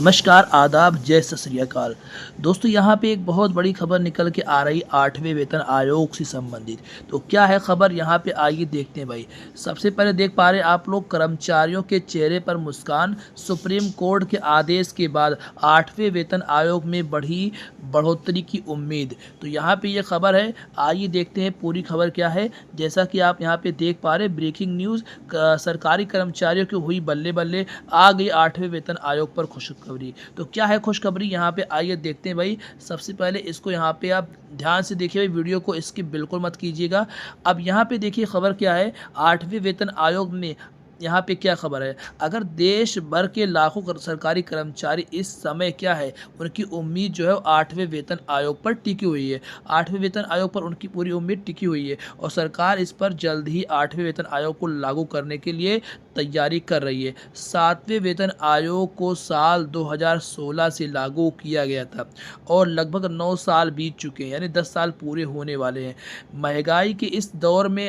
नमस्कार, आदाब, जय सत श्री अकाल। दोस्तों यहाँ पे एक बहुत बड़ी खबर निकल के आ रही 8वें वेतन आयोग से संबंधित। तो क्या है खबर, यहाँ पे आइए देखते हैं भाई। सबसे पहले देख पा रहे हैं आप लोग, कर्मचारियों के चेहरे पर मुस्कान, सुप्रीम कोर्ट के आदेश के बाद 8वें वेतन आयोग में बढ़ी बढ़ोतरी की उम्मीद। तो यहाँ पे ये खबर है, आइए देखते हैं पूरी खबर क्या है। जैसा कि आप यहाँ पे देख पा रहे हैं, ब्रेकिंग न्यूज़, सरकारी कर्मचारियों की हुई बल्ले बल्ले, आ गई 8वें वेतन आयोग पर खुशखबरी। तो क्या है खुशखबरी, यहाँ पे आइए देखते हैं भाई। सबसे पहले इसको यहाँ पे आप ध्यान से देखिए भाई, वीडियो को स्किप बिल्कुल मत कीजिएगा। अब यहाँ पे देखिए खबर क्या है, 8वें वेतन आयोग में यहाँ पे क्या खबर है। अगर देश भर के लाखों सरकारी कर्मचारी इस समय क्या है, उनकी उम्मीद जो है वो 8वें वेतन आयोग पर टिकी हुई है। 8वें वेतन आयोग पर उनकी पूरी उम्मीद टिकी हुई है और सरकार इस पर जल्द ही 8वें वेतन आयोग को लागू करने के लिए तैयारी कर रही है। 7वें वेतन आयोग को साल 2016 से लागू किया गया था और लगभग 9 साल बीत चुके हैं, यानी 10 साल पूरे होने वाले हैं। महंगाई के इस दौर में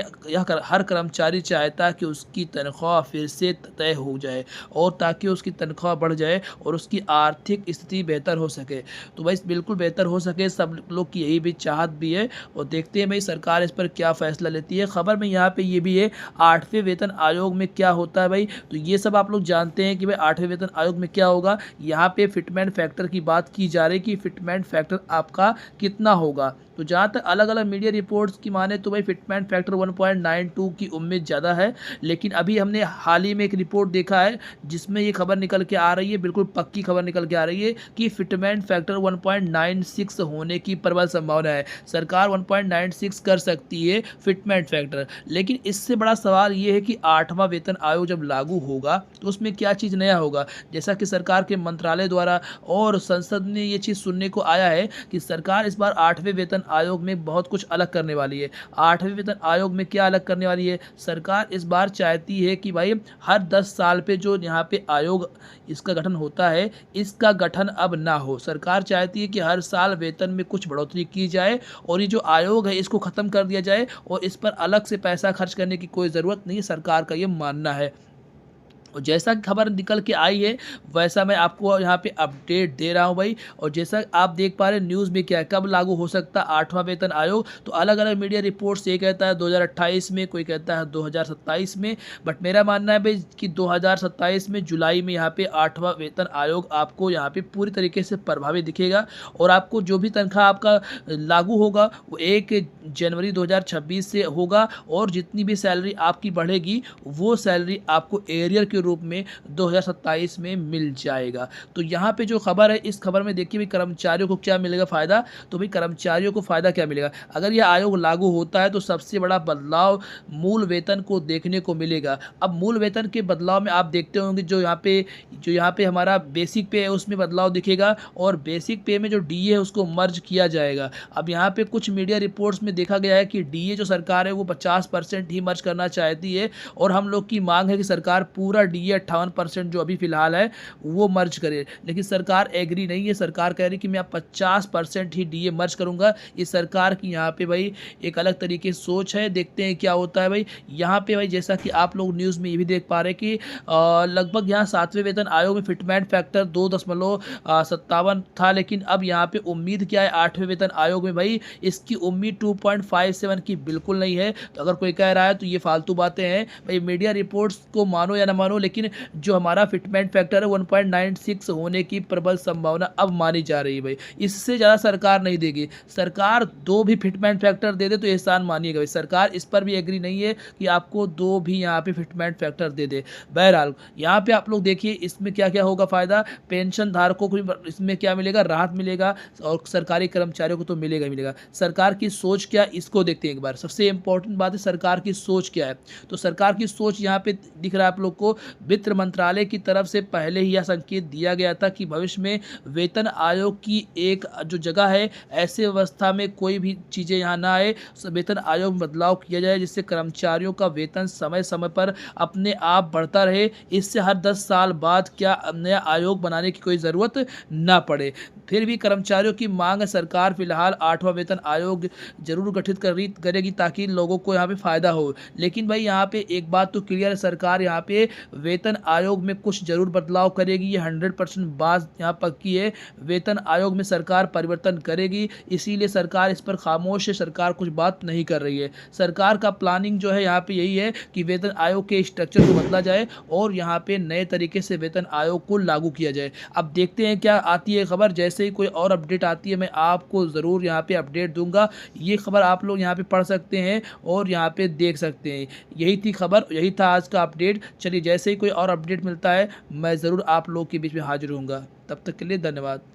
हर कर्मचारी चाहता है कि उसकी तनख्वाह फिर से तय हो जाए और ताकि उसकी तनख्वाह बढ़ जाए और उसकी आर्थिक स्थिति बेहतर हो सके। तो भाई बिल्कुल बेहतर हो सके, सब लोग की यही भी चाहत भी है और देखते हैं भाई सरकार इस पर क्या फैसला लेती है। खबर में यहाँ पे ये भी है, 8वें वेतन आयोग में क्या होता है भाई, तो ये सब आप लोग जानते हैं कि भाई 8वें वेतन आयोग में क्या होगा। यहाँ पे फिटमेंट फैक्टर की बात की जा रही है कि फिटमेंट फैक्टर आपका कितना होगा। तो जहाँ तक अलग अलग मीडिया रिपोर्ट्स की माने तो भाई फिटमेंट फैक्टर 1.92 की उम्मीद ज़्यादा है, लेकिन अभी हमने हाल ही में एक रिपोर्ट देखा है जिसमें ये खबर निकल के आ रही है, बिल्कुल पक्की खबर निकल के आ रही है कि फिटमेंट फैक्टर 1.96 होने की प्रबल संभावना है। सरकार 1.96 कर सकती है फिटमेंट फैक्टर, लेकिन इससे बड़ा सवाल ये है कि 8वां वेतन आयोग जब लागू होगा तो उसमें क्या चीज़ नया होगा। जैसा कि सरकार के मंत्रालय द्वारा और संसद ने ये चीज़ सुनने को आया है कि सरकार इस बार 8वें वेतन आयोग में बहुत कुछ अलग करने वाली है। 8वें वेतन आयोग में क्या अलग करने वाली है, सरकार इस बार चाहती है कि भाई हर 10 साल पे जो यहाँ पे आयोग इसका गठन होता है, इसका गठन अब ना हो। सरकार चाहती है कि हर साल वेतन में कुछ बढ़ोतरी की जाए और ये जो आयोग है इसको ख़त्म कर दिया जाए और इस पर अलग से पैसा खर्च करने की कोई ज़रूरत नहीं है, सरकार का ये मानना है। और जैसा खबर निकल के आई है वैसा मैं आपको यहाँ पे अपडेट दे रहा हूँ भाई। और जैसा आप देख पा रहे हैं न्यूज़ में क्या है, कब लागू हो सकता है 8वां वेतन आयोग, तो अलग अलग मीडिया रिपोर्ट्स ये कहता है 2028 में, कोई कहता है 2027 में, बट मेरा मानना है भाई कि 2027 में जुलाई में यहाँ पे 8वां वेतन आयोग आपको यहाँ पे पूरी तरीके से प्रभावी दिखेगा और आपको जो भी तनख्वाह आपका लागू होगा वो 1 जनवरी 2026 से होगा और जितनी भी सैलरी आपकी बढ़ेगी वो सैलरी आपको एरियर के रूप में 2027 में मिल जाएगा। तो यहाँ पे जो खबर है, इस खबर में देखिए भाई कर्मचारियों को क्या मिलेगा फ़ायदा। तो भाई कर्मचारियों को फ़ायदा क्या मिलेगा, अगर यह आयोग लागू होता है तो सबसे बड़ा बदलाव मूल वेतन को देखने को मिलेगा। अब मूल वेतन के बदलाव में आप देखते होंगे जो यहाँ पे हमारा बेसिक पे है उसमें बदलाव दिखेगा और बेसिक पे में जो डीए है उसको मर्ज किया जाएगा। अब यहाँ पे कुछ मीडिया रिपोर्ट्स में देखा गया है कि डीए जो सरकार है वो 50% ही मर्ज करना चाहती है और हम लोग की मांग है कि सरकार पूरा डीए 58% जो अभी फिलहाल है वो मर्ज करे, लेकिन सरकार एग्री नहीं है। सरकार कह रही कि मैं 50% ही डीए मर्ज करूंगा। ये सरकार की यहाँ पे भाई एक अलग तरीके से सोच है, देखते हैं क्या होता है भाई। यहाँ पे भाई जैसा कि आप लोग न्यूज़ में ये भी देख पा रहे हैं कि लगभग यहाँ 7वें वेतन आयोग में फिटमेंट फैक्टर 2.57 था, लेकिन अब यहाँ पे उम्मीद क्या है 8वें वेतन आयोग में भाई, इसकी उम्मीद 2.57 की बिल्कुल नहीं है। तो अगर कोई कह रहा है तो ये फालतू बातें हैं भाई, मीडिया रिपोर्ट्स को मानो या ना मानो, लेकिन जो हमारा फिटमेंट फैक्टर है 1.96 होने की प्रबल संभावना अब मानी जा रही है भाई। इससे ज़्यादा सरकार नहीं देगी। सरकार 2 भी फिटमेंट फैक्टर दे दे तो एहसान मानिएगा भाई, सरकार इस पर भी एग्री नहीं है कि आपको 2 भी यहाँ पे फिटमेंट फैक्टर दे दे। बहरहाल यहाँ पे आप लोग देखिए इसमें क्या क्या होगा फ़ायदा। पेंशन धारकों को भी इसमें क्या मिलेगा, राहत मिलेगा और सरकारी कर्मचारियों को तो मिलेगा ही मिलेगा। सरकार की सोच क्या, इसको देखते हैं एक बार। सबसे इंपॉर्टेंट बात है सरकार की सोच क्या है। तो सरकार की सोच यहाँ पे दिख रहा है आप लोग को, वित्त मंत्रालय की तरफ से पहले ही यह संकेत दिया गया था कि भविष्य में वेतन आयोग की एक जो जगह है, ऐसे व्यवस्था में कोई भी चीज़ें यहाँ ना आए, वेतन आयोग में बदलाव किया जाए जिससे कर्मचारियों का वेतन समय समय पर अपने आप बढ़ता रहे। इससे हर 10 साल बाद क्या नया आयोग बनाने की कोई ज़रूरत ना पड़े। फिर भी कर्मचारियों की मांग है, सरकार फिलहाल 8वां वेतन आयोग जरूर गठित करेगी ताकि लोगों को यहाँ पे फ़ायदा हो। लेकिन भाई यहाँ पे एक बात तो क्लियर है, सरकार यहाँ पे वेतन आयोग में कुछ ज़रूर बदलाव करेगी, ये 100% बात यहाँ पक्की है। वेतन आयोग में सरकार परिवर्तन करेगी, इसीलिए सरकार इस पर खामोश है, सरकार कुछ बात नहीं कर रही है। सरकार का प्लानिंग जो है यहाँ पे यही है कि वेतन आयोग के स्ट्रक्चर को बदला जाए और यहाँ पे नए तरीके से वेतन आयोग को लागू किया जाए। अब देखते हैं क्या आती है खबर। जैसे ही कोई और अपडेट आती है मैं आपको ज़रूर यहाँ पे अपडेट दूंगा। ये खबर आप लोग यहाँ पे पढ़ सकते हैं और यहाँ पे देख सकते हैं। यही थी खबर, यही था आज का अपडेट। चलिए जैसे ही कोई और अपडेट मिलता है मैं ज़रूर आप लोग के बीच में हाजिर होऊंगा। तब तक के लिए धन्यवाद।